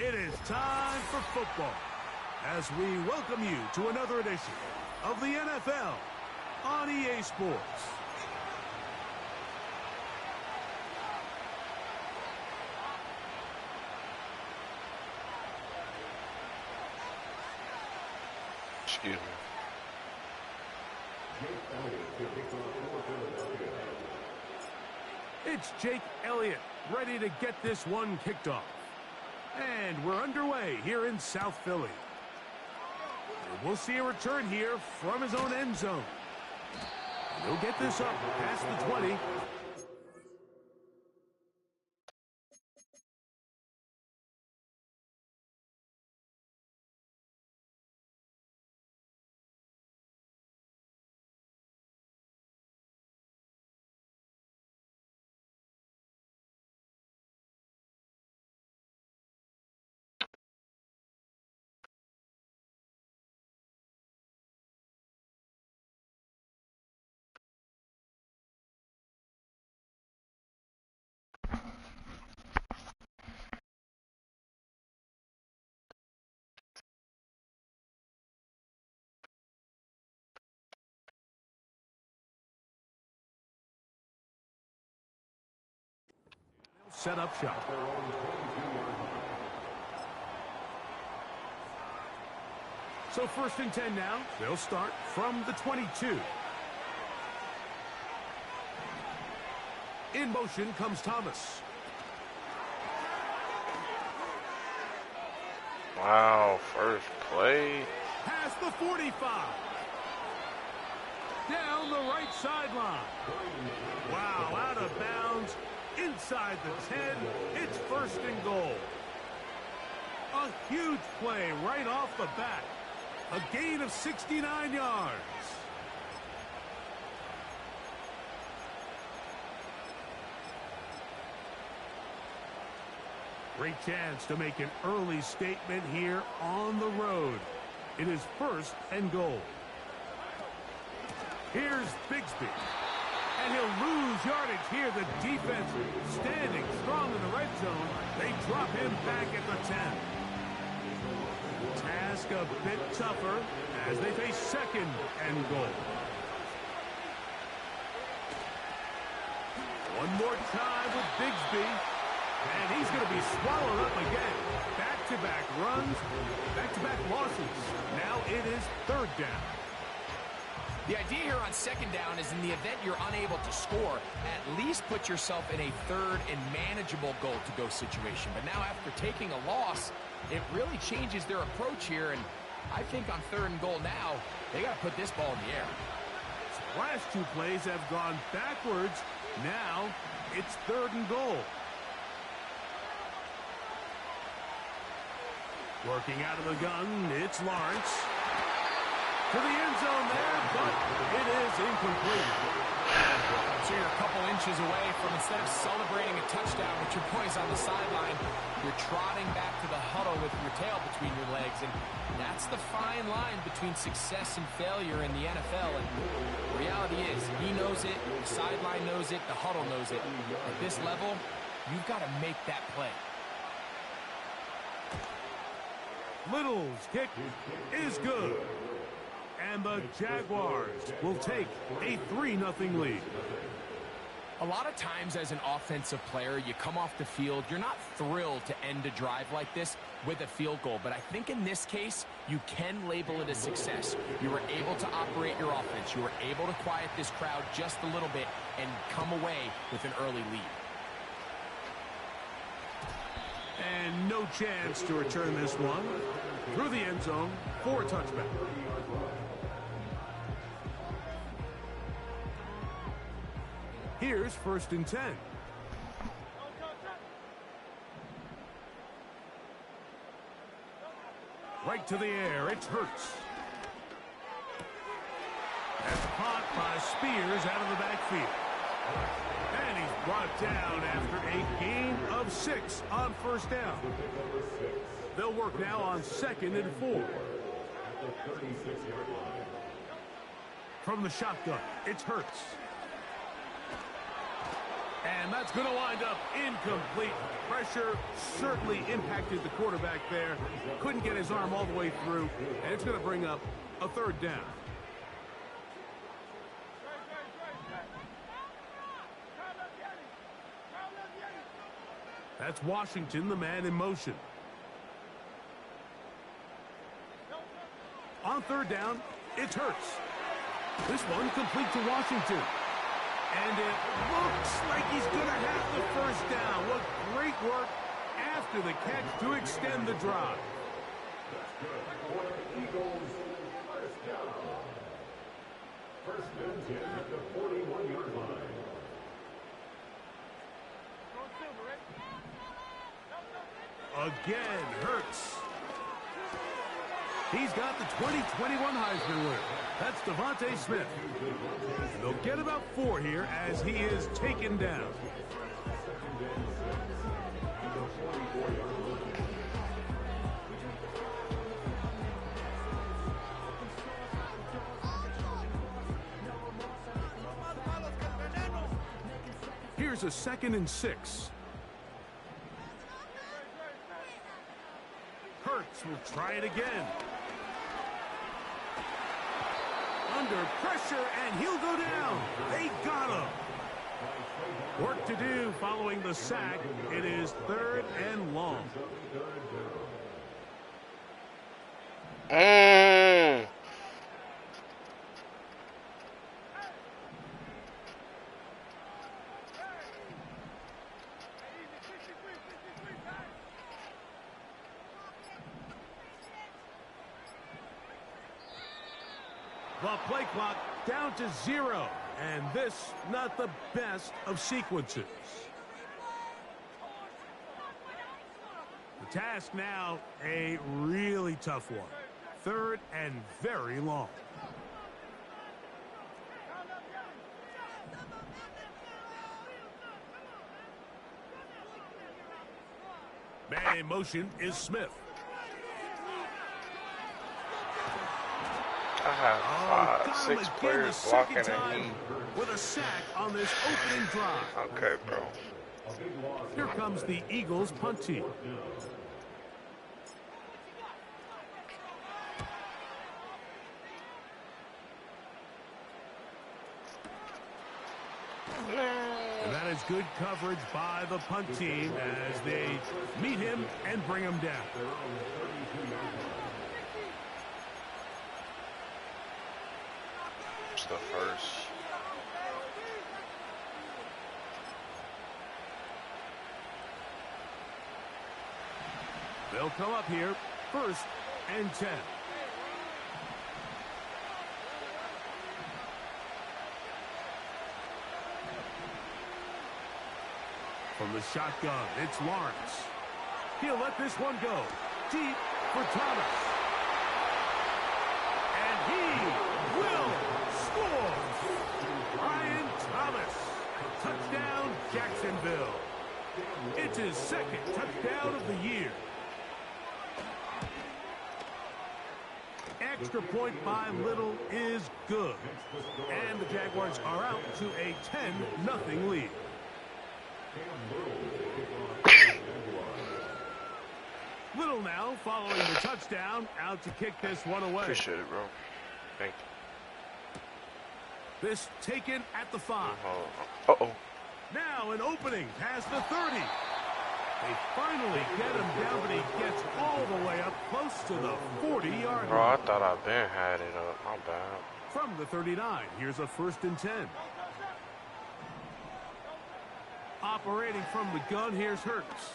It is time for football as we welcome you to another edition of the NFL on EA Sports. Excuse me. It's Jake Elliott ready to get this one kicked off. And we're underway here in South Philly. And we'll see a return here from his own end zone. He'll get this up past the 20. Set up shop. So 1st and 10 now. They'll start from the 22. In motion comes Thomas. Wow, first play. Past the 45. Down the right sideline. Wow, out of bounds. Inside the 10, it's 1st and goal. A huge play right off the bat. A gain of 69 yards. Great chance to make an early statement here on the road. It is 1st and goal. Here's Bigsby. And he'll lose yardage here. The defense standing strong in the red zone. They drop him back at the 10. Task a bit tougher as they face 2nd and goal. One more time with Bigsby. And he's going to be swallowed up again. Back-to-back runs, back-to-back losses. Now it is 3rd down. The idea here on 2nd down is in the event you're unable to score, at least put yourself in a 3rd and manageable goal-to-go situation. But now after taking a loss, it really changes their approach here. And I think on 3rd and goal now, they got to put this ball in the air. The last 2 plays have gone backwards. Now it's 3rd and goal. Working out of the gun, it's Lawrence. To the end zone there, but it is incomplete. So you're a couple inches away from, instead of celebrating a touchdown with your boys on the sideline, you're trotting back to the huddle with your tail between your legs. And that's the fine line between success and failure in the NFL. And the reality is, he knows it, the sideline knows it, the huddle knows it. At this level, you've got to make that play. Little's kick is good. And the Jaguars will take a 3-0 lead. A lot of times as an offensive player, you come off the field, you're not thrilled to end a drive like this with a field goal. But I think in this case, you can label it a success. You were able to operate your offense. You were able to quiet this crowd just a little bit and come away with an early lead. And no chance to return this one through the end zone for a touchback. Here's 1st and 10. Right to the air, it's Hurts. That's caught by Spears out of the backfield. And he's brought down after a gain of 6 on 1st down. They'll work now on 2nd and 4. From the shotgun, it's Hurts. And that's going to wind up incomplete. Pressure certainly impacted the quarterback there. Couldn't get his arm all the way through. And it's going to bring up a third down. That's Washington, the man in motion. On third down, it's Hurts. This one complete to Washington. And it looks like he's going to have the first down. What great work after the catch to extend the drive. Eagles first down. First and 10 at the 41-yard line. Again, Hurts. He's got the 2021 Heisman winner. That's Devontae Smith. They'll get about 4 here as he is taken down. Here's a 2nd and 6. Hurts will try it again. Under pressure, and he'll go down. They got him. Work to do following the sack. It is 3rd and long. The play clock down to 0. And this, not the best of sequences. The task now, a really tough one. 3rd and very long. Man in motion is Smith. I have 6 players blocking at me. With a sack on this opening drive. Okay, bro. Here comes the Eagles punt team. And that is good coverage by the punt team as they meet him and bring him down. It's the first. They'll come up here, 1st and 10. From the shotgun, it's Lawrence. He'll let this one go. Deep for Thomas. And he will score. Brian Thomas. Touchdown, Jacksonville. It's his 2nd touchdown of the year. Extra point by Little is good. And the Jaguars are out to a 10-0 lead. Little now following the touchdown, out to kick this one away. Appreciate it, bro. Thank you. This taken at the 5. Uh-oh. Now an opening past the 30. They finally get him down, but he gets all the way up close to the 40-yard line. Bro, I thought I been had it up. My bad. From the 39, here's a 1st and 10. Operating from the gun, here's Hurts.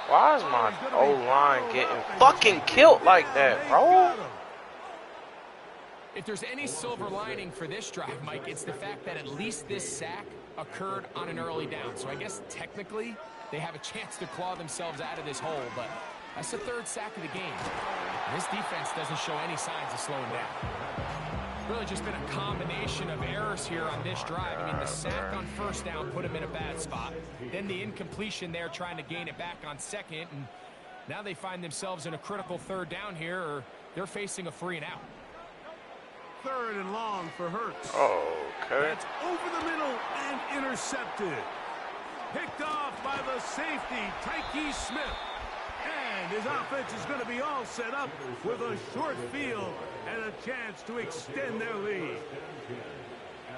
Why is my O-line getting fucking killed like that, bro? If there's any silver lining for this drive, Mike, it's the fact that at least this sack occurred on an early down. So I guess technically they have a chance to claw themselves out of this hole, but that's the 3rd sack of the game. This defense doesn't show any signs of slowing down. Really just been a combination of errors here on this drive. I mean, the sack on 1st down put him in a bad spot. Then the incompletion there trying to gain it back on 2nd. And now they find themselves in a critical 3rd down here, or they're facing a 3 and out. Third and long for Hurts. Okay. That's over the middle and intercepted. Picked off by the safety, Tyke Smith. And his offense is going to be all set up with a short field and a chance to extend their lead.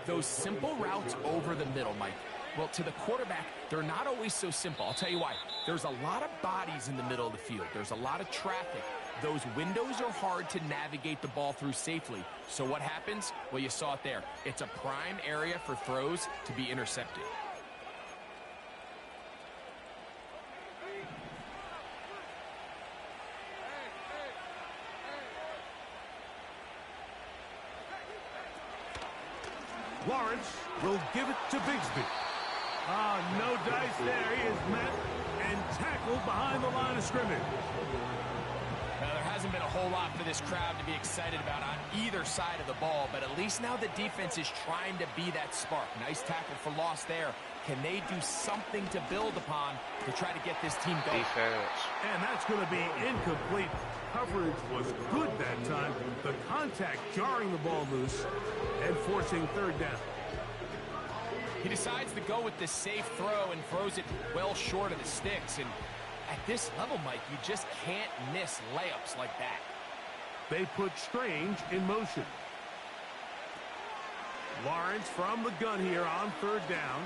Those simple routes over the middle, Mike. Well, to the quarterback, they're not always so simple. I'll tell you why. There's a lot of bodies in the middle of the field. There's a lot of traffic. Those windows are hard to navigate the ball through safely. So what happens? Well, you saw it there. It's a prime area for throws to be intercepted. Lawrence will give it to Bigsby. No dice there. He is met and tackled behind the line of scrimmage. Now, there hasn't been a whole lot for this crowd to be excited about on either side of the ball, but at least now the defense is trying to be that spark. Nice tackle for loss there. Can they do something to build upon to try to get this team going? Defense. And that's going to be incomplete. Coverage was good that time. The contact jarring the ball loose and forcing third down. He decides to go with the safe throw and throws it well short of the sticks. And at this level, Mike, you just can't miss layups like that. They put Strange in motion. Lawrence from the gun here on third down.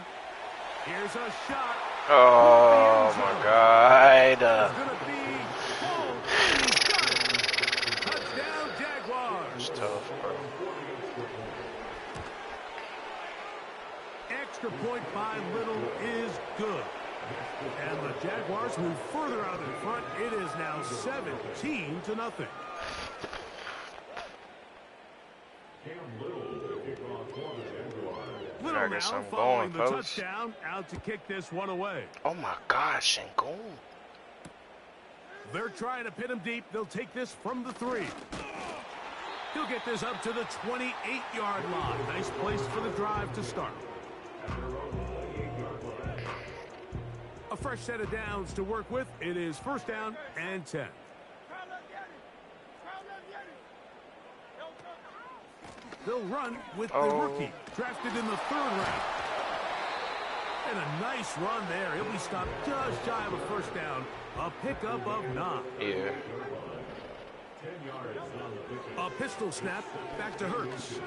Here's a shot. Oh, my God. It's going to be full. He's got it. Touchdown, Jaguars. It's tough, bro. Extra point by Little is good. And the Jaguars move further out in front. It is now 17-0. Little now following the touchdown, out to kick this one away. Oh my gosh, Shangoon. They're trying to pin him deep. They'll take this from the 3. He'll get this up to the 28-yard line. Nice place for the drive to start. A fresh set of downs to work with. It is first down and 10. They'll run with the rookie, drafted in the 3rd round. And a nice run there. He'll be stopped just shy of a first down. A pickup of 9. Yeah. A pistol snap back to Hurts.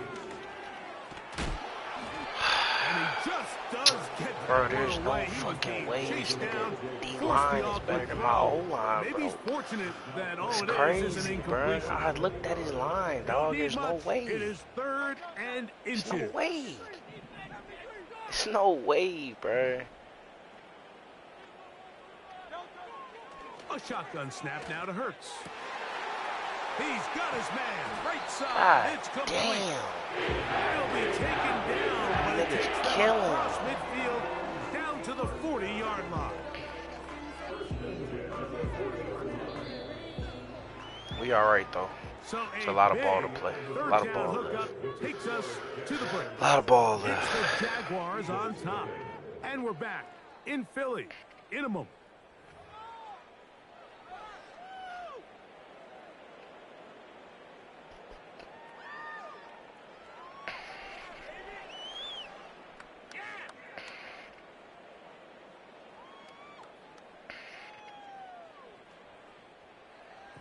And he just does get Bro, that there's one no away. He was fucking being way chased this down, nigga forced D-line the is better awkward than my throw. O-line, Maybe bro. he's fortunate that all It's it is an crazy, bro. incompletion. I looked at his line, dog. Need There's no much. way. It is 3rd and inches. There's no way. There's no way, bro. A shotgun snap now to Hurts. He's got his man. Right side. God It's complete. damn. He'll be taken down, but it Nigga's takes them killing. across midfield down to the 40-yard line. We all right, though. So It's a lot of ball to play. A lot of ball hookup left. takes us to the break. A lot of ball It's left. the Jaguars on top. And we're back in Philly in a moment.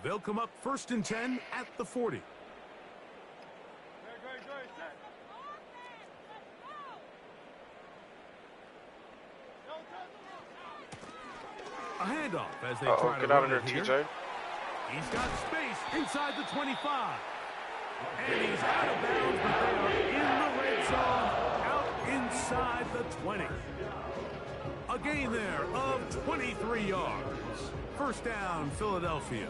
They'll come up 1st and 10 at the 40. A handoff as they try to Get out run of it there, here. TJ. He's got space inside the 25. And he's out of bounds, but they are in the red zone, out inside the 20. A gain there of 23 yards. First down, Philadelphia.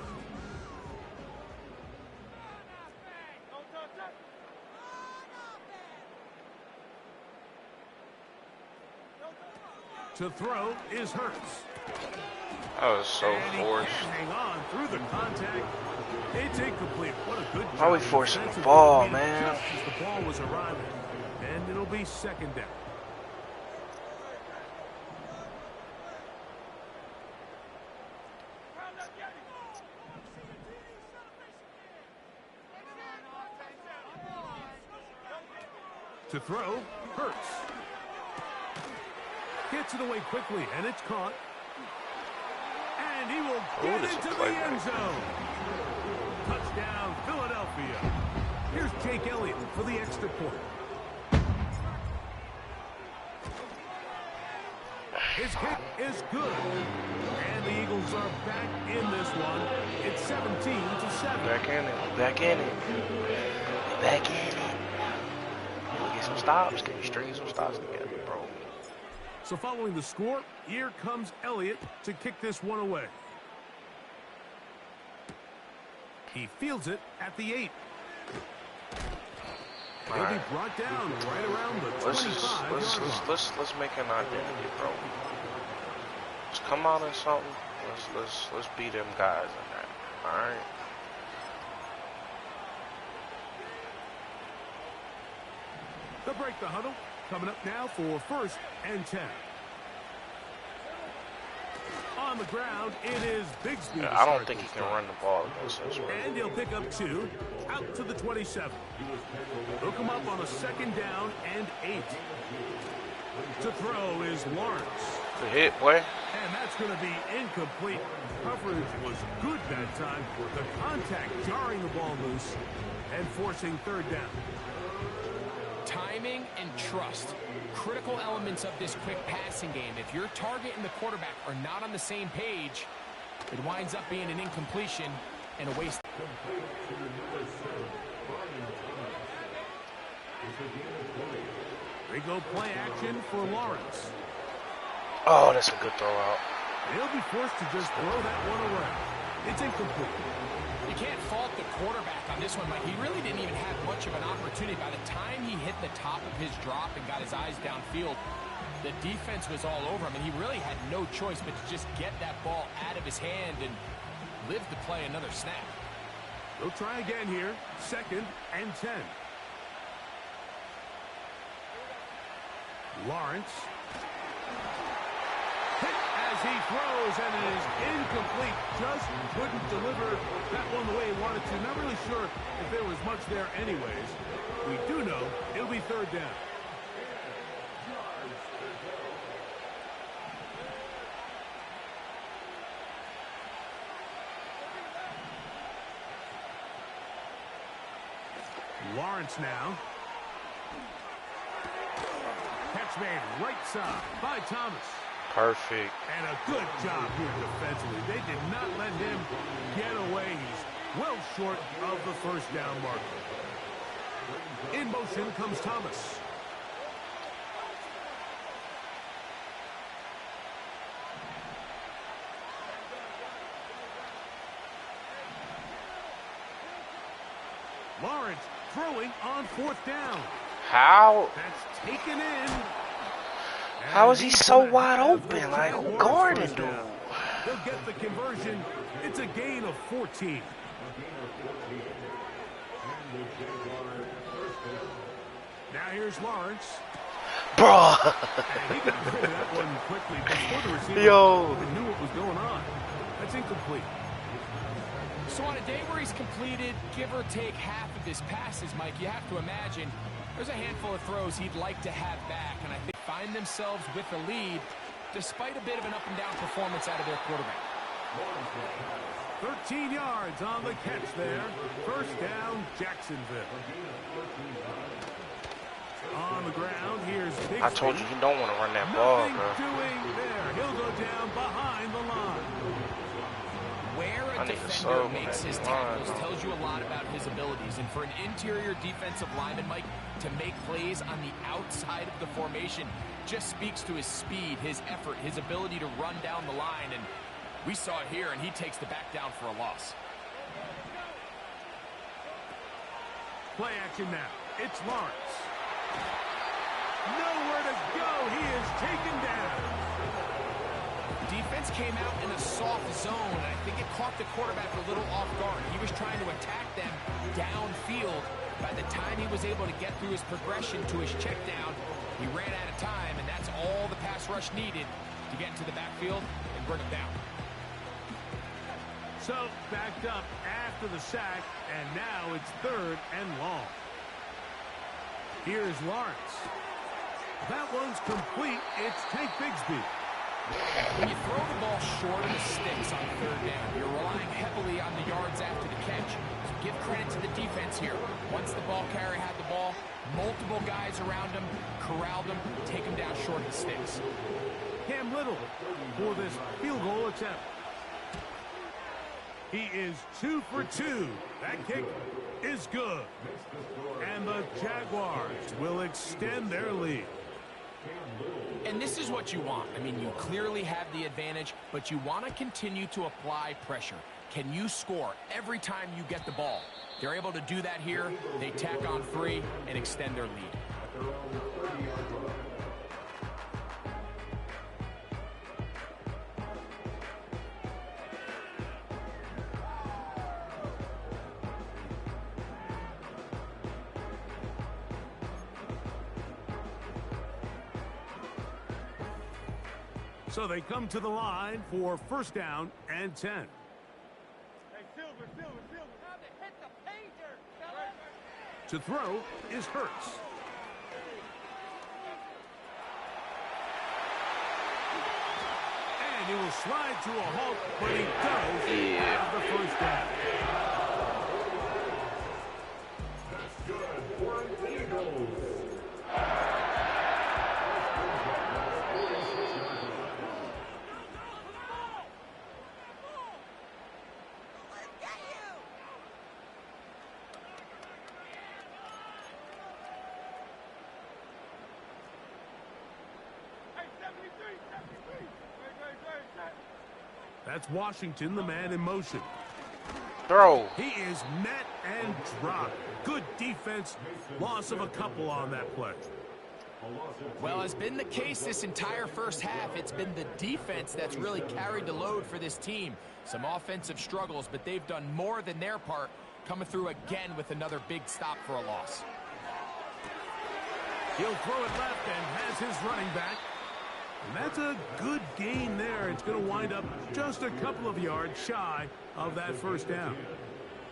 To throw is Hurts. That was so And he forced. can't hang on through the contact. It's incomplete. What a good job. Why we forcing the defensively. ball, He man? just as the ball was arriving. And it'll be 2nd down. To throw, Hurts. Gets it away quickly, and it's caught. And he will get into the end zone. Touchdown, Philadelphia. Here's Jake Elliott for the extra point. His kick is good. And the Eagles are back in this one. It's 17-7. Back in it. Back in it. Back in it. Can we get some stops? Can we string some stops together, bro? So following the score, here comes Elliott to kick this one away. He fields it at the 8. He'll be brought down right around the 25-yard line. Let's make an identity, bro. Let's come out in something. Let's beat them guys in that. All right. They'll break the huddle. Coming up now for 1st and 10. On the ground, it is Bigsby. Yeah, I don't think he can run the ball against us. And he'll pick up 2 out to the 27. He'll come up on a 2nd down and 8. To throw is Lawrence. The hit, boy. And that's going to be incomplete. Coverage was good that time. The contact jarring the ball loose and forcing 3rd down. Timing and trust, critical elements of this quick passing game. If your target and the quarterback are not on the same page, it winds up being an incompletion and a waste. We go play action for Lawrence. Oh, that's a good throw out. He'll be forced to just throw that one away. It's incomplete. You can't fault the quarterback on this one, Mike. He really didn't even have much of an opportunity. By the time he hit the top of his drop and got his eyes downfield, the defense was all over him, and he really had no choice but to just get that ball out of his hand and live to play another snap. They'll try again here. 2nd and 10. Lawrence. Hit as he throws, and it is incomplete. Just couldn't deliver that one the way he wanted to. Not really sure if there was much there anyways. We do know it'll be 3rd down. Lawrence now. Catch made right side by Thomas. Perfect. And a good job here defensively. They did not let him get away. He's well short of the 1st down marker. In motion comes Thomas. Lawrence throwing on 4th down. How? That's taken in. How is he so wide open? Like, who guarded him? They'll get the conversion. It's a gain of 14. Now here's Lawrence. Bro. And he got rid of that one quickly before the receiver even knew what was going on. That's incomplete. So on a day where he's completed, give or take half of his passes, Mike, you have to imagine there's a handful of throws he'd like to have back, and I think find themselves with the lead despite a bit of an up-and-down performance out of their quarterback. 13 yards on the catch there. 1st down, Jacksonville. On the ground, here's Bigsby. I told you don't want to run that ball, bro. Nothing doing there. He'll go down behind the line. Where a defender makes his tackles tells you a lot about his abilities. And for an interior defensive lineman, Mike, to make plays on the outside of the formation just speaks to his speed, his effort, his ability to run down the line. And we saw it here, and he takes the back down for a loss. Play action now. It's Lawrence. Nowhere to go. He is taken down. Defense came out in a soft zone, and I think it caught the quarterback a little off guard. He was trying to attack them downfield. By the time he was able to get through his progression to his check down, he ran out of time, and that's all the pass rush needed to get into the backfield and bring him down. So, backed up after the sack, and now it's 3rd and long. Here's Lawrence. That one's complete. It's Tank Bigsby. When you throw the ball short of the sticks on third down, you're relying heavily on the yards after the catch. So give credit to the defense here. Once the ball carrier had the ball, multiple guys around him, corralled him, take him down short of the sticks. Cam Little for this field goal attempt. He is 2 for 2. That kick is good. And the Jaguars will extend their lead. And this is what you want. I mean, you clearly have the advantage, but you want to continue to apply pressure. Can you score every time you get the ball? They're able to do that here. They tack on 3 and extend their lead. So they come to the line for first down and 10. Hey, Silver. Time to hit the pager, fella. To throw is Hurts. And he will slide to a halt, but he does have the first down. That's good for the Eagles. That's Washington, the man in motion. Throw. He is met and dropped. Good defense. Loss of a couple on that play. Well, as been the case this entire first half, it's been the defense that's really carried the load for this team. Some offensive struggles, but they've done more than their part, coming through again with another big stop for a loss. He'll throw it left and has his running back. And that's a good gain there. It's going to wind up just a couple of yards shy of that first down.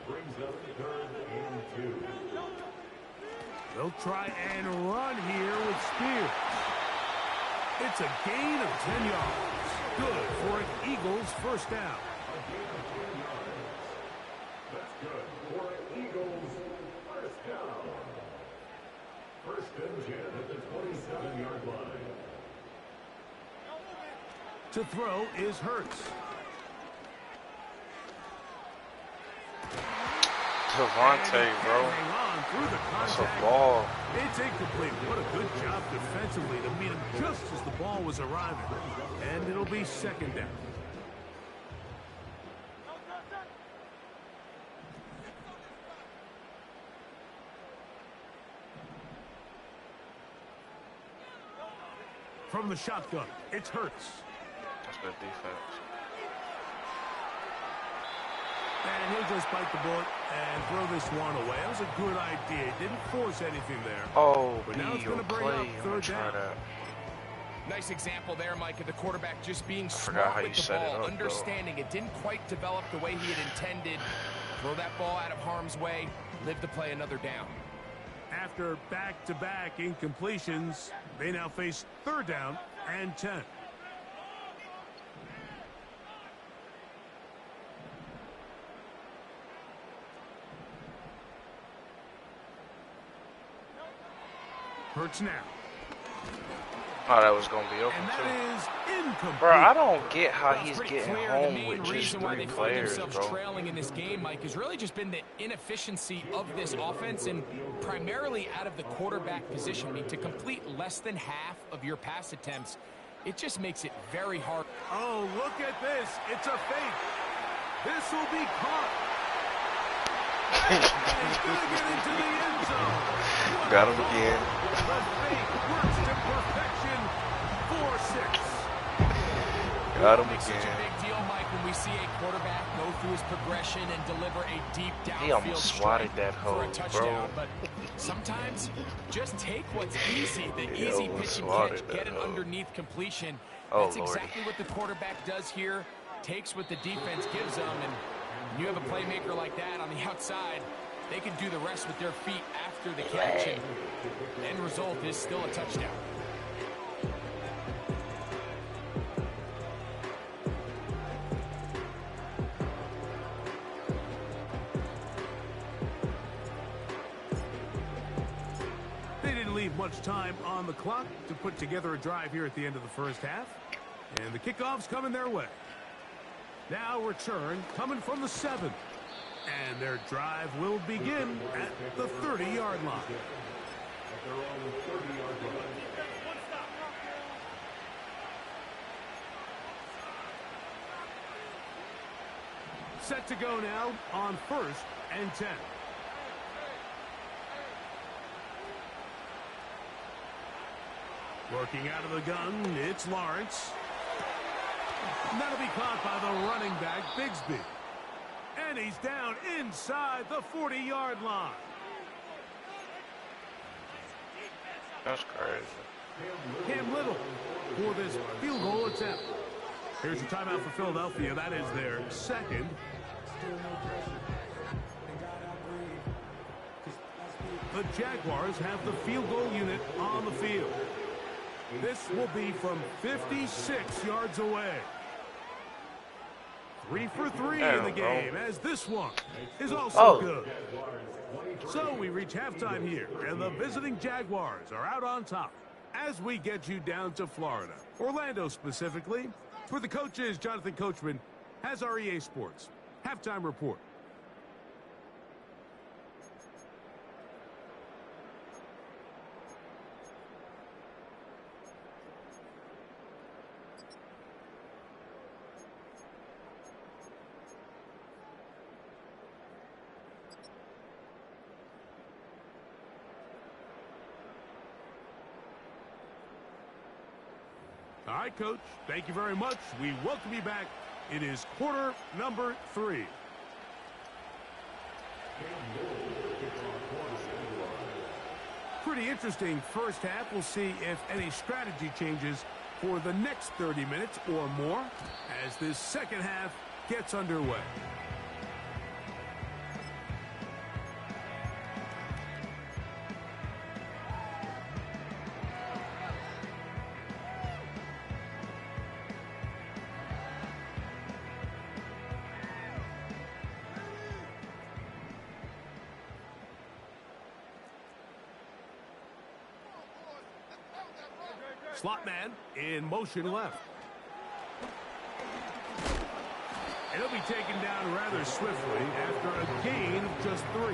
Brings up 3rd and 2. They'll try and run here with Spears. It's a gain of 10 yards. Good for an Eagles first down. A gain of 10 yards. That's good for an Eagles first down. 1st and 10 at the 27-yard line. To throw is Hurts. Devontae, bro. That's a ball. It's incomplete. What a good job defensively to meet him just as the ball was arriving. And it'll be second down. From the shotgun, it's Hurts. That's good defense. And he'll just bite the bullet and throw this one away. That was a good idea. Didn't force anything there. Oh, but now it's going to bring up third down. Nice example there, Mike, of the quarterback just being smart with the ball, understanding it didn't quite develop the way he had intended. Throw that ball out of harm's way, live to play another down. After back-to-back incompletions, they now face third down and 10. Hurts now. Oh, that was going to be open, and that too. Is incomplete. Bro, I don't get how he's pretty getting clear home the main with just reason why 3 they find players, themselves bro. trailing in this game, Mike, has really just been the inefficiency of this offense and primarily out of the quarterback position. I mean, to complete less than half of your pass attempts, it just makes it very hard. Oh, look at this. It's a fake. This will be caught. And he's going to get into the end zone. Got him again. The fake works to perfection. 4-6. Got him It makes such a again. big deal, Mike, when we see a quarterback go through his progression and deliver a deep He downfield almost strike swatted that for hoe, a touchdown. bro. But sometimes just take what's easy, the He easy almost pitch and swatted catch, that get an hoe. underneath completion. Oh, That's Lordy. exactly what the quarterback does here. Takes what the defense gives them, and when you have a playmaker like that on the outside, they can do the rest with their feet after the catch. And end result is still a touchdown. They didn't leave much time on the clock to put together a drive here at the end of the first half. And the kickoff's coming their way. Now return coming from the 7. And their drive will begin at the 30-yard line. Set to go now on 1st and 10. Working out of the gun, it's Lawrence. And that'll be caught by the running back, Bigsby. And he's down inside the 40-yard line. That's crazy. Cam Little for this field goal attempt. Here's a timeout for Philadelphia. That is their second. The Jaguars have the field goal unit on the field. This will be from 56 yards away. 3 for 3 in the game, as this one is also good. So we reach halftime here, and the visiting Jaguars are out on top as we get you down to Florida, Orlando specifically. For the coaches, Jonathan Coachman has our EA Sports halftime report. All right, Coach, thank you very much. We welcome you back. It is quarter number 3. Pretty interesting first half. We'll see if any strategy changes for the next 30 minutes or more as this second half gets underway. Slot man in motion left. And he'll be taken down rather swiftly after a gain of just 3.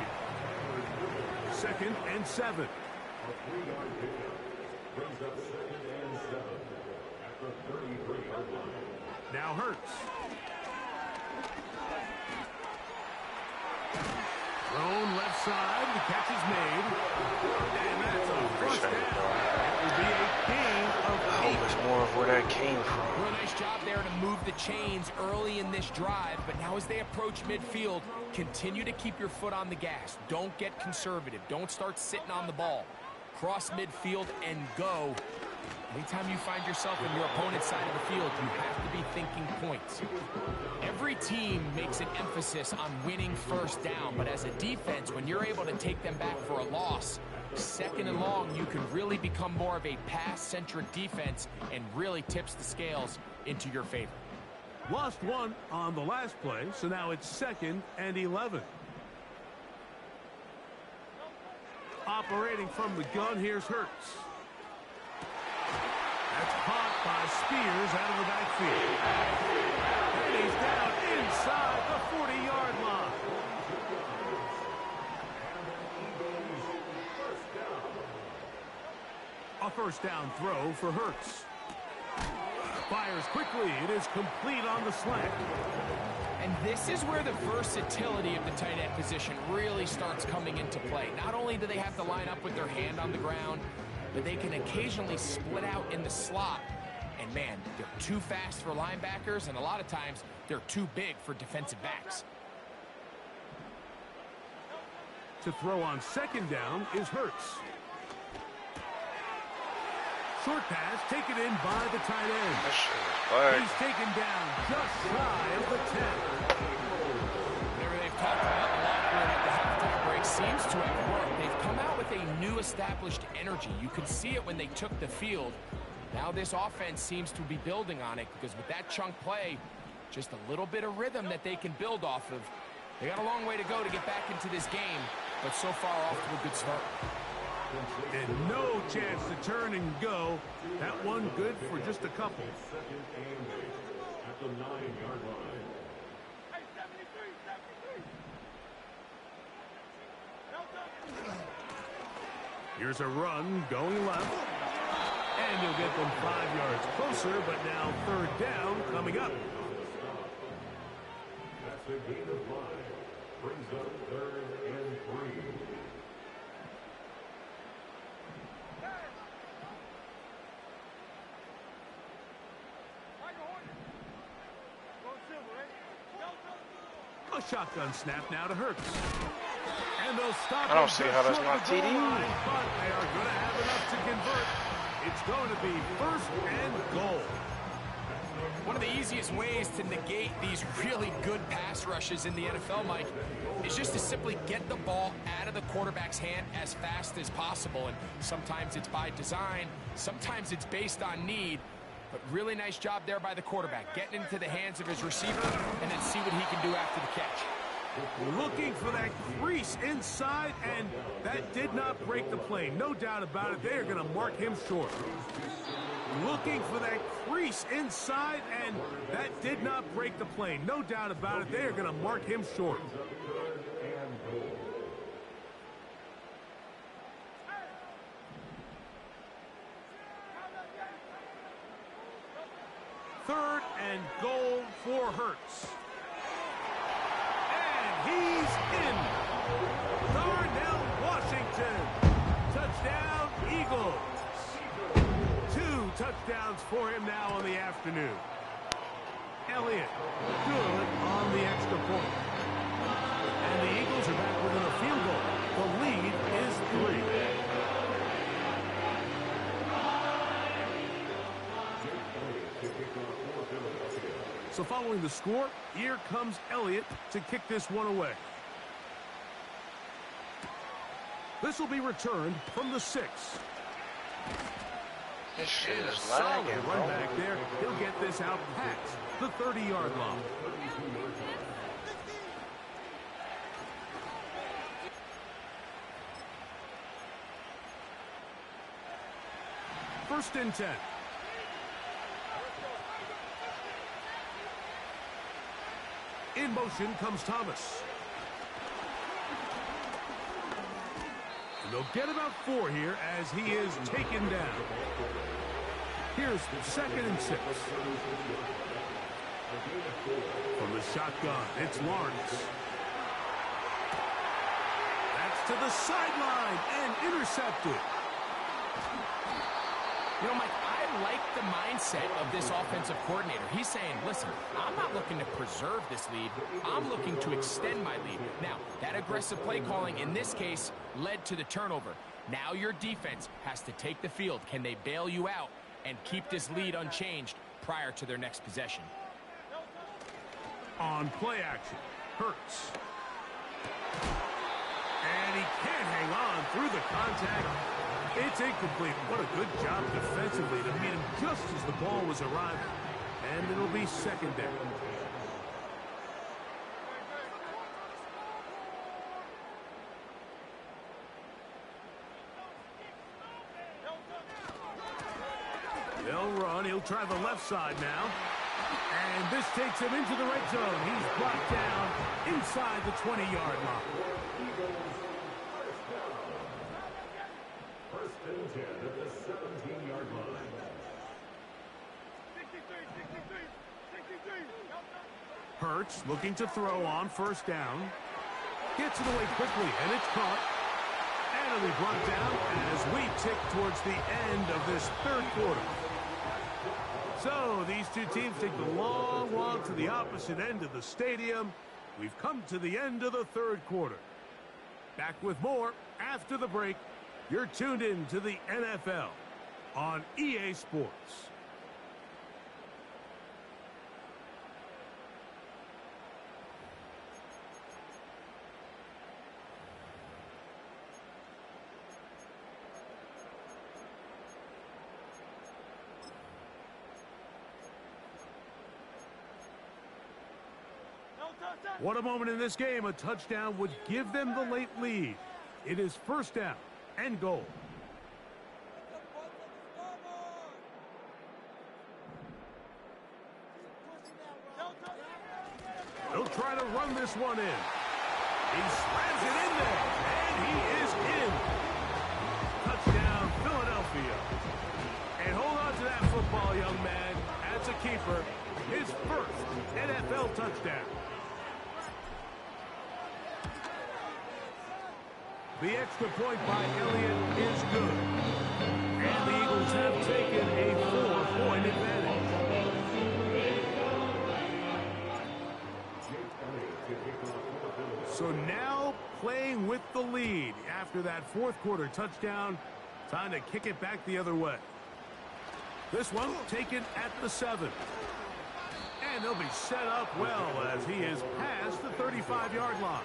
2nd and 7. Now Hurts. Thrown left side. The catch is made. And that's a first down. It will be a gain of 8. It's more of where that came from. Real nice job there to move the chains early in this drive, but now as they approach midfield, continue to keep your foot on the gas. Don't get conservative. Don't start sitting on the ball. Cross midfield and go. Anytime you find yourself in your opponent's side of the field, you have to be thinking points. Every team makes an emphasis on winning first down, but as a defense, when you're able to take them back for a loss, 2nd and long, you can really become more of a pass-centric defense and really tips the scales into your favor. Lost 1 on the last play, so now it's 2nd and 11. Operating from the gun, here's Hurts. That's caught by Spears out of the backfield. And he's down inside the 40-yard line. A first down throw for Hurts. Fires quickly. It is complete on the slant. And this is where the versatility of the tight end position really starts coming into play. Not only do they have to line up with their hand on the ground, but they can occasionally split out in the slot. And man, they're too fast for linebackers, and a lot of times they're too big for defensive backs. To throw on 2nd down is Hurts. Short pass taken in by the tight end. He's taken down just shy of the 10. Whenever they've talked about the locker room at the halftime break, seems to have worked. They've come out with a new established energy. You could see it when they took the field. Now this offense seems to be building on it because with that chunk play, just a little bit of rhythm that they can build off of. They got a long way to go to get back into this game, but so far off to a good start. And no chance to turn and go. That one good for just a couple. Second and 8 at the 9-yard line. Hey, 73, 73. Well done. Here's a run going left. And he'll get them 5 yards closer, but now third down coming up. That's a gain of 5. Brings up 3rd and 3. A shotgun snap now to Hurts. And they'll stop. I don't see how that's not TD. TD. But they are going to have enough to convert. It's going to be 1st and goal. One of the easiest ways to negate these really good pass rushes in the NFL, Mike, is just to simply get the ball out of the quarterback's hand as fast as possible. And sometimes it's by design, sometimes it's based on need. But really nice job there by the quarterback, getting into the hands of his receiver and then see what he can do after the catch. Looking for that crease inside, and that did not break the play. No doubt about it. They are going to mark him short. Looking for that crease inside, and that did not break the play. No doubt about it. They are going to mark him short. Third and goal for Hurts. And he's in. Darnell Washington. Touchdown, Eagles. 2 touchdowns for him now on the afternoon. Elliott, good on the extra point. And the Eagles are back within a field goal. The lead is 3. So following the score, here comes Elliott to kick this one away. This will be returned from the 6. This shit is Solid lagging, run bro. back there. He'll get this out past the 30-yard line. First and 10. In motion comes Thomas. And they'll get about 4 here as he is taken down. Here's 2nd and 6. From the shotgun, it's Lawrence. That's to the sideline and intercepted. You know, Mike, I like the mindset of this offensive coordinator. He's saying, listen, I'm not looking to preserve this lead. I'm looking to extend my lead. Now, that aggressive play calling in this case led to the turnover. Now your defense has to take the field. Can they bail you out and keep this lead unchanged prior to their next possession? On play action, Hurts. And he can't hang on through the contact. It's incomplete. What a good job defensively to meet him just as the ball was arriving. And it'll be 2nd down. They'll run. He'll try the left side now. And this takes him into the red zone. He's brought down inside the 20-yard line. First and 10 at the 17-yard line. 63, 63, 63. Hurts looking to throw on 1st down. Gets it away quickly, and it's caught. And it'll be brought down as we tick towards the end of this 3rd quarter. So these two teams take the long walk to the opposite end of the stadium. We've come to the end of the 3rd quarter. Back with more after the break. You're tuned in to the NFL on EA Sports. What a moment in this game. A touchdown would give them the late lead. It is first down and goal. They'll try to run this one in. He slams it in there, and he is in. Touchdown, Philadelphia. And hold on to that football, young man. As a keeper, his first NFL touchdown. The extra point by Elliott is good. And the Eagles have taken a 4-point advantage. So now playing with the lead after that fourth quarter touchdown. Time to kick it back the other way. This one taken at the 7. And they'll be set up well as he is past the 35-yard line.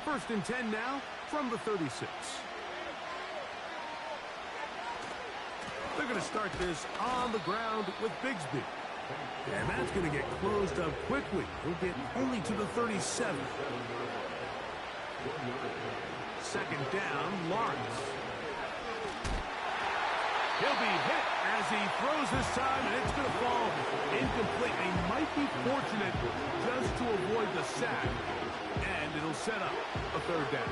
First and 10 now from the 36. They're going to start this on the ground with Bigsby. And that's going to get closed up quickly. He'll get only to the 37. Second down, Lawrence. He'll be hit as he throws this time, and it's going to fall incomplete. He might be fortunate just to avoid the sack. And it'll set up a third down.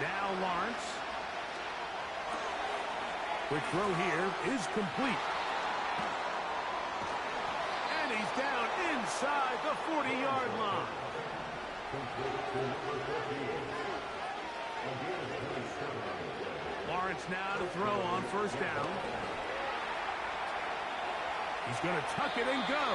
Now Lawrence. Quick throw here is complete. And he's down inside the 40-yard line. Lawrence now to throw on first down. He's going to tuck it and go.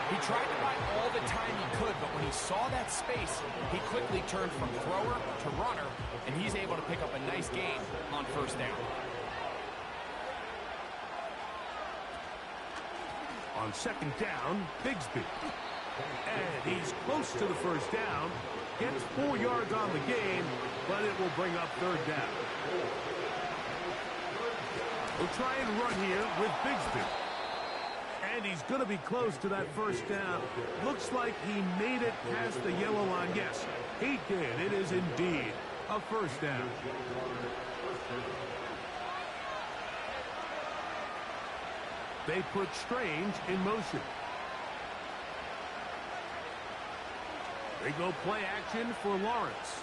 He tried to buy all the time he could, but when he saw that space, he quickly turned from thrower to runner, and he's able to pick up a nice gain on first down. On second down, Bigsby. And he's close to the first down. Gets 4 yards on the game, but it will bring up third down. We'll try and run here with Bigsby. And he's going to be close to that first down. Looks like he made it past the yellow line. Yes, he did. It is indeed a first down. They put Strange in motion. They go play action for Lawrence.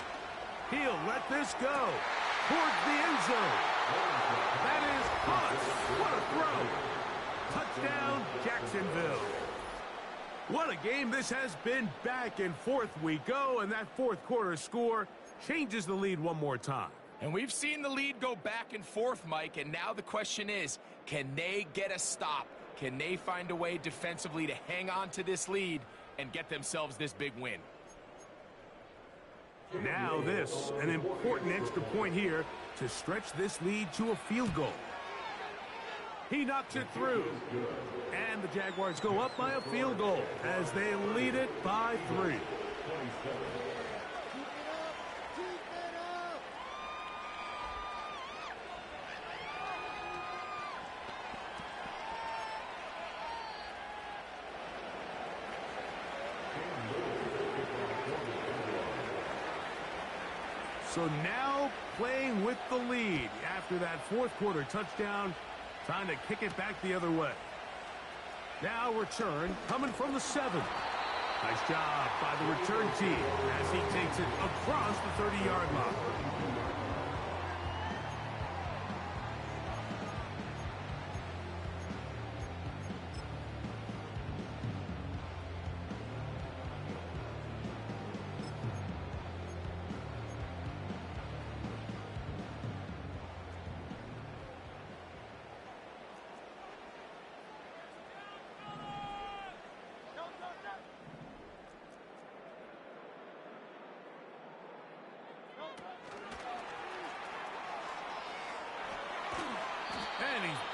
He'll let this go towards the end zone. That is caught. What a throw. Touchdown, Jacksonville. What a game this has been. Back and forth we go, and that fourth quarter score changes the lead one more time. And we've seen the lead go back and forth, Mike, and now the question is, can they get a stop? Can they find a way defensively to hang on to this lead and get themselves this big win? Now this, an important extra point here to stretch this lead to a field goal. He knocks it through. And the Jaguars go up by a field goal as they lead it by 3. So now playing with the lead after that fourth quarter touchdown. Time to kick it back the other way. Now return coming from the 7. Nice job by the return team as he takes it across the 30-yard line.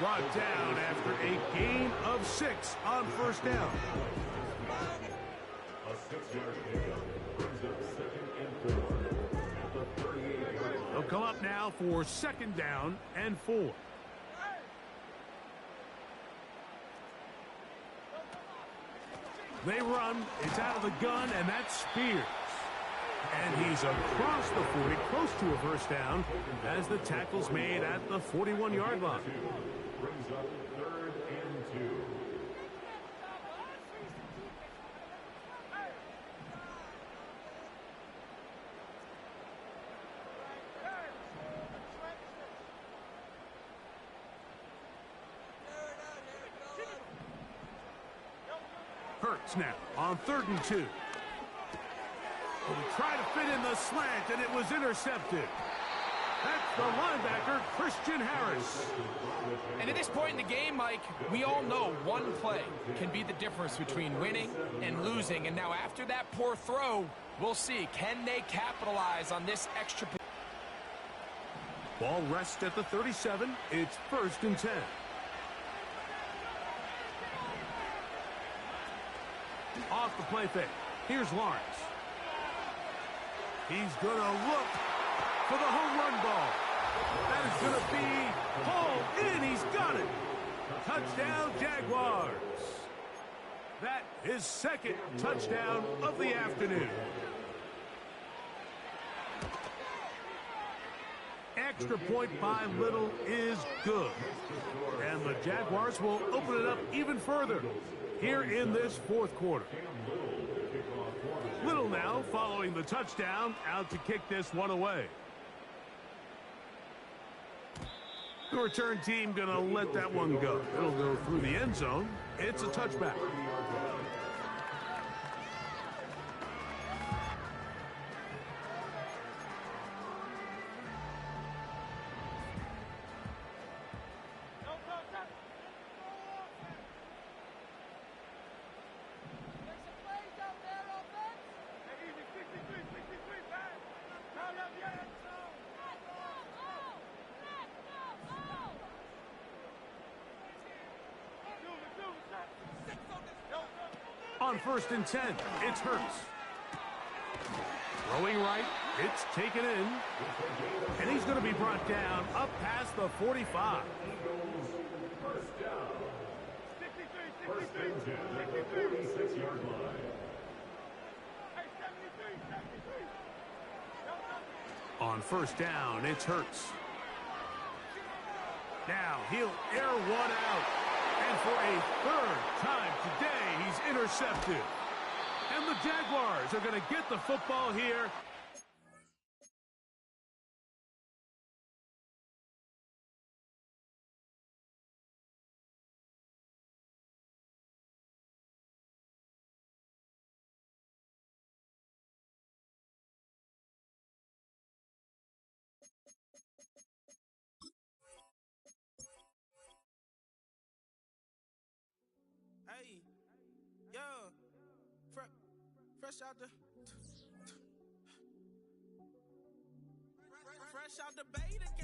Brought down after a gain of 6 on first down. A 6-yard pickup brings up 2nd and 4 at the 38-yard line. They'll come up now for 2nd down and 4. They run, it's out of the gun, and that's Spears. And he's across the 40, close to a first down, as the tackle's made at the 41-yard line. Brings up 3rd and 2. Hurts now on 3rd and 2. He tried to fit in the slant, and it was intercepted. That's the linebacker, Christian Harris. And at this point in the game, Mike, we all know one play can be the difference between winning and losing. And now after that poor throw, we'll see. Can they capitalize on this extra? Ball rests at the 37. It's 1st and 10. Off the play fake. Here's Lawrence. He's going to look for the home run ball. That is going to be hauled in. He's got it. Touchdown, Jaguars. That is 2nd touchdown of the afternoon. Extra point by Little is good. And the Jaguars will open it up even further here in this 4th quarter. Little now following the touchdown, out to kick this one away. The return team going to let that one go. It'll go through the end zone. It's a touchback. On 1st and 10, it's Hurts. Throwing right, it's taken in. And he's going to be brought down up past the 45. First down. First and 10 at the 46-yard line. On 1st down, it's Hurts. Now he'll air one out. And for a 3rd time today, he's intercepted. And the Jaguars are going to get the football here. Hey, yo, fresh out the bay to